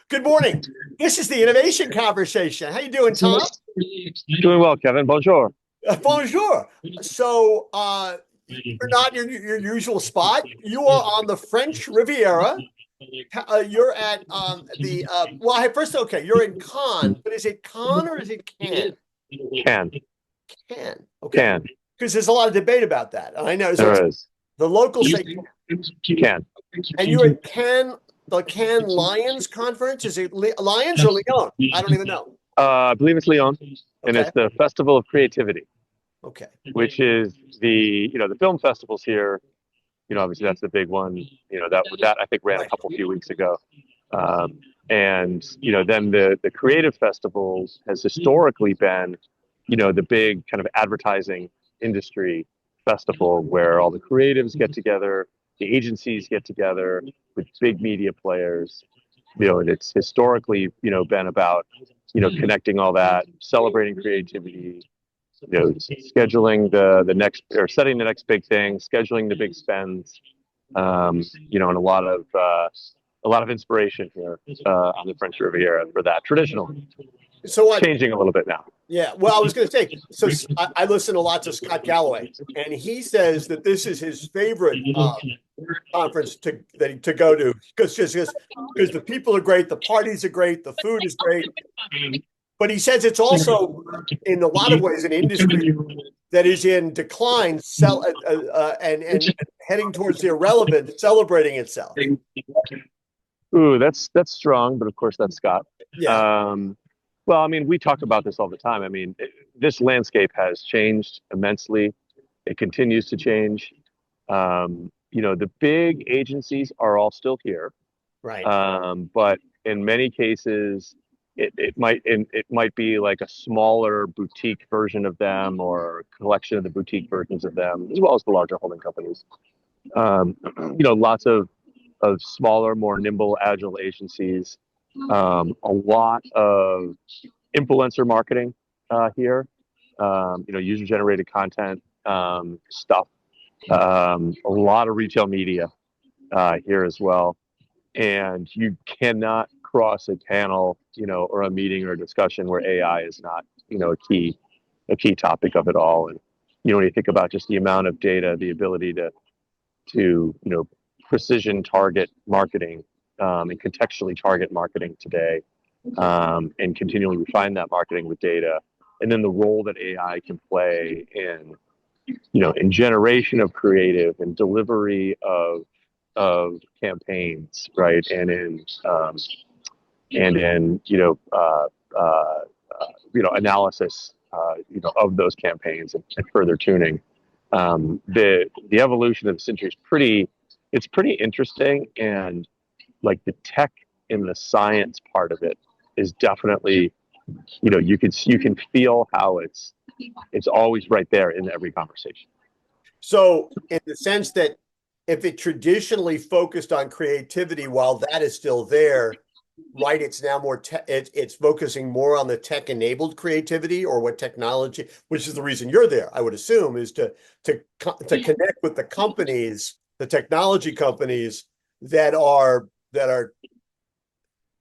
Good morning. This is the innovation conversation. How you doing, Tom? Doing well, Kevin. Bonjour. Bonjour. You're not your usual spot. You are on the French Riviera. You're at you're in Cannes, but is it Cannes or is it Cannes? Can. Cannes. Okay. Can. Because there's a lot of debate about that. And I know so it's There is. the locals say, Can. and you're at Cannes, the Cannes Lions Conference. Is it Lions or Lyon? I don't even know. I believe it's Lyon, and Okay. it's the Festival of Creativity, Okay. which is the film festivals here. Obviously that's the big one. That I think ran a Right. couple few weeks ago. And then the creative festivals has historically been, the big kind of advertising industry festival where all the creatives get together, the agencies get together with big media players. And it's historically, been about, connecting all that, celebrating creativity, scheduling the next or setting the next big thing, scheduling the big spends, and a lot of inspiration here on the French Riviera for that. Traditionally, So what? changing a little bit now. Yeah, well, I was going to say, so I listen a lot to Scott Galloway, and he says that this is his favorite conference to go to because the people are great, the parties are great, the food is great, but he says it's also in a lot of ways an industry that is in decline, and heading towards the irrelevant, celebrating itself. Ooh, that's strong, but of course that's Scott. Yeah, Well, I mean, we talk about this all the time. I mean, this landscape has changed immensely. It continues to change. The big agencies are all still here, right. but in many cases, it might be like a smaller boutique version of them or a collection of the boutique versions of them, as well as the larger holding companies. Lots of smaller, more nimble, agile agencies. A lot of influencer marketing here. User-generated content stuff. A lot of retail media here as well. And you cannot cross a panel, or a meeting or a discussion where AI is not, a key topic of it all. And when you think about just the amount of data, the ability to precision target marketing and contextually target marketing today, and continually refine that marketing with data, and then the role that AI can play in generation of creative and delivery of campaigns, right, and in analysis, of those campaigns and further tuning. The evolution of this industry it's pretty interesting, and like the tech and the science part of it is definitely, you can feel how it's always right there in every conversation. So, in the sense that if it traditionally focused on creativity, while that is still there, right? It's now it's focusing more on the tech-enabled creativity or what technology, which is the reason you're there, I would assume, is to connect with the companies, the technology companies that are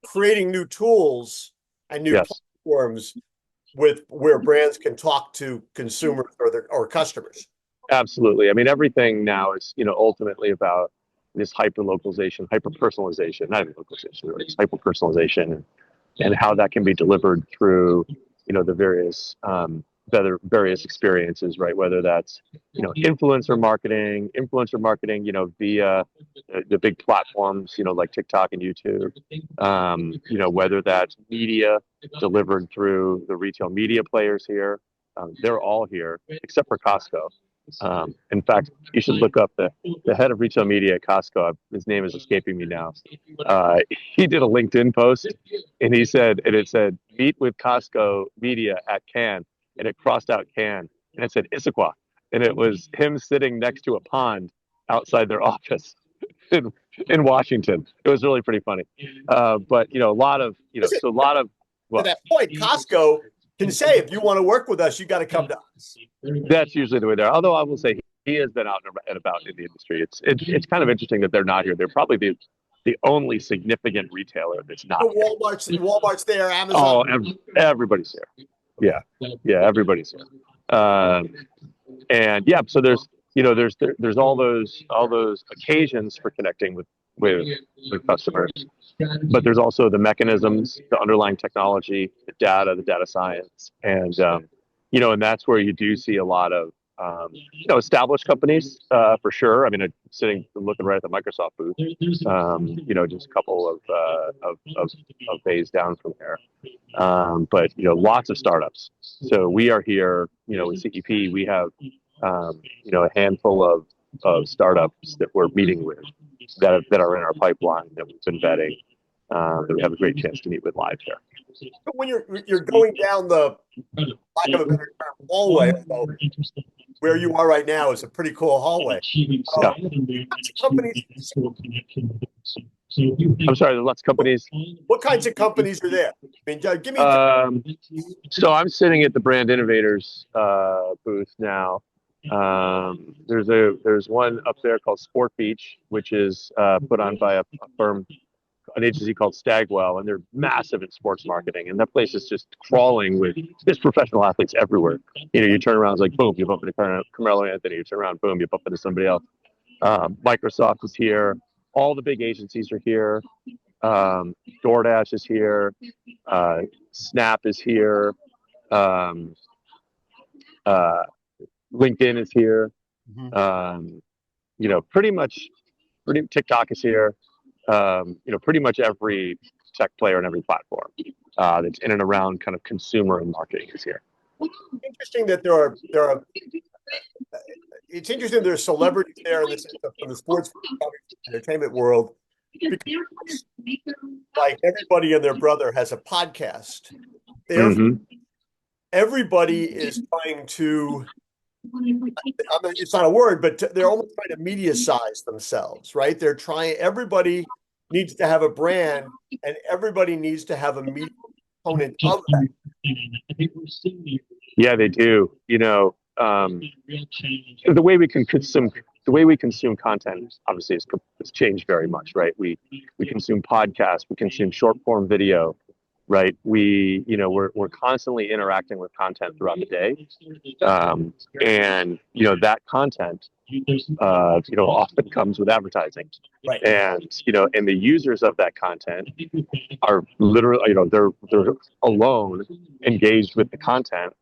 creating new tools and new Yes. platforms with where brands can talk to consumers or customers. Absolutely. I mean, everything now is, ultimately about this hyper localization, hyper personalization, not even localization, really, it's hyper personalization, and how that can be delivered through, the various experiences, right? Whether that's, influencer marketing, via the big platforms, like TikTok and YouTube, whether that's media delivered through the retail media players here. They're all here except for Costco. In fact, you should look up the head of retail media at Costco. His name is escaping me now. He did a LinkedIn post, and it said, "Meet with Costco media at Cannes," and it crossed out Cannes, and it said Issaquah, and it was him sitting next to a pond outside their office in, in Washington. It was really pretty funny. But a lot of so a lot of To well, that point, Costco can say, if you want to work with us, you got to come to us. that's usually the way there. Although I will say he has been out and about in the industry. It's kind of interesting that they're not here. They're probably the only significant retailer that's not. So Walmart's there, Oh, Amazon. everybody's here. Yeah, everybody's here. And yeah, so there's all those occasions for connecting with customers, but there's also the mechanisms, the underlying technology, the data science, and and that's where you do see a lot of established companies for sure. I mean, looking right at the Microsoft booth, just a couple of bays down from there. But lots of startups. So we are here, with CEP, we have a handful of startups that we're meeting with that are in our pipeline that we've been vetting, that we have a great chance to meet with live here. When you're going down the, lack of a better term, hallway, although where you are right now is a pretty cool hallway. Companies, I'm sorry, there's lots of companies. what kinds of companies are there? I mean, give me. So I'm sitting at the Brand Innovators booth now. There's one up there called Sport Beach, which is put on by an agency called Stagwell, and they're massive in sports marketing, and that place is just crawling with just professional athletes everywhere. You turn around, it's like boom, you bump into Carmelo Anthony. You turn around, boom, you bump into somebody else. Microsoft is here. All the big agencies are here. DoorDash is here. Snap is here. LinkedIn is here. TikTok is here. Pretty much every tech player and every platform that's in and around kind of consumer and marketing is here. Interesting that it's interesting there's celebrities there in the sense of from the sports entertainment world. Because, like, everybody and their brother has a podcast. Everybody is trying to, I mean, it's not a word, but they're almost trying to media size themselves, right? Everybody needs to have a brand, and everybody needs to have a media component of that. Yeah, they do. The way we consume content obviously has changed very much, right? We consume podcasts, we consume short form video, right? We're constantly interacting with content throughout the day, and that content often comes with advertising, right? And the users of that content are literally they're alone engaged with the content.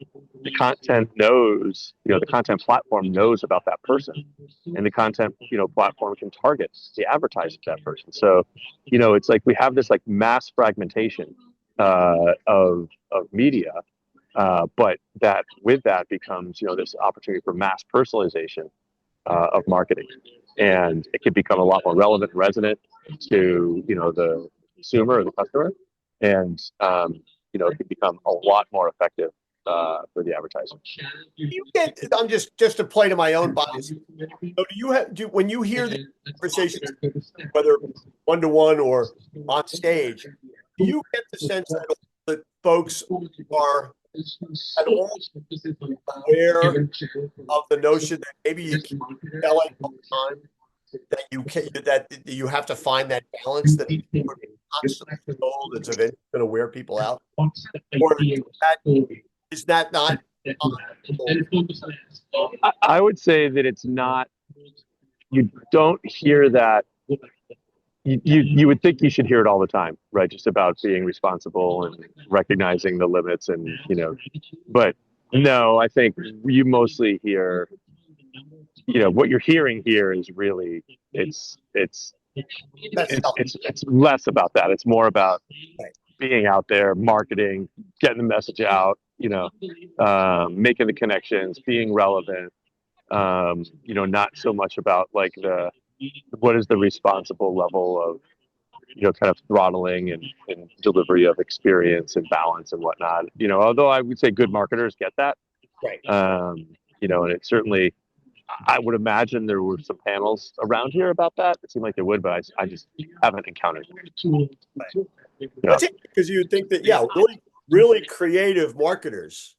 The content knows, the content platform knows about that person, and the content platform can target the advertising of that person. So it's like we have this like mass fragmentation of media, but that with that becomes this opportunity for mass personalization of marketing, and it can become a lot more relevant and resonant to the consumer or the customer, and it can become a lot more effective for the advertiser. I'm just to play to my own bias. So when you hear the conversations, whether one-to-one or on stage, do you get the sense that folks are at all aware of the notion that maybe you keep selling all the time, that you have to find that balance that constantly told it's eventually going to wear people out? Or is that not? I would say that it's not. You don't hear that. You would think you should hear it all the time, right? Just about being responsible and recognizing the limits, and but no, I think you mostly hear, what you're hearing here is really it's less about that. It's more about being out there, marketing, getting the message out, making the connections, being relevant. Not so much about like what is the responsible level of kind of throttling and delivery of experience and balance and whatnot. Although I would say good marketers get that, right? And it certainly, I would imagine there were some panels around here about that. It seemed like there would, but I just haven't encountered it. That's it, because you would think that really creative marketers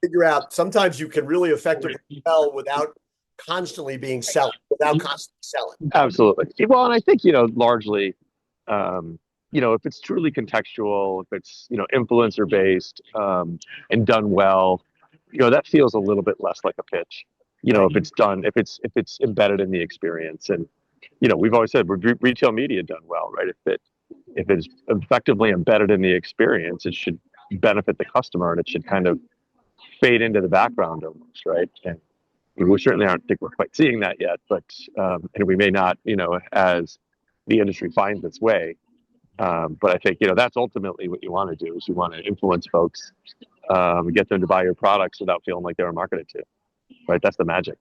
figure out. Sometimes you can really effectively tell without constantly being selling without constantly selling. Absolutely. Well, and I think, largely, if it's truly contextual, if it's, influencer based, and done well, that feels a little bit less like a pitch. Right. If it's embedded in the experience. And, we've always said retail media done well, right? If it's effectively embedded in the experience, it should benefit the customer, and it should kind of fade into the background almost, right? And we certainly aren't think we're quite seeing that yet, but and we may not, as the industry finds its way. But I think that's ultimately what you want to do is you want to influence folks, get them to buy your products without feeling like they were marketed to, right? That's the magic.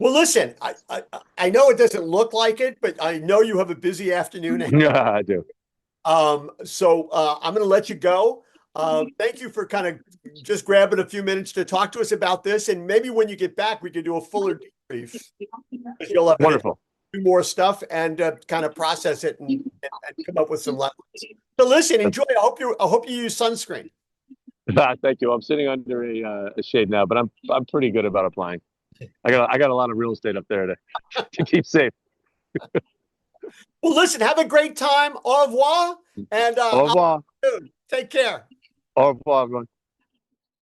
Well, listen, I know it doesn't look like it, but I know you have a busy afternoon. Yeah, I do. So I'm going to let you go. Thank you for kind of just grabbing a few minutes to talk to us about this. And maybe when you get back, we could do a fuller debrief. You'll have Wonderful. do more stuff and kind of process it and come up with some lessons. So listen, enjoy. I hope you use sunscreen. Thank you. I'm sitting under a shade now, but I'm pretty good about applying. I got a lot of real estate up there to keep safe. Well, listen, have a great time. Au revoir. And Au revoir. take care. Au revoir, everyone.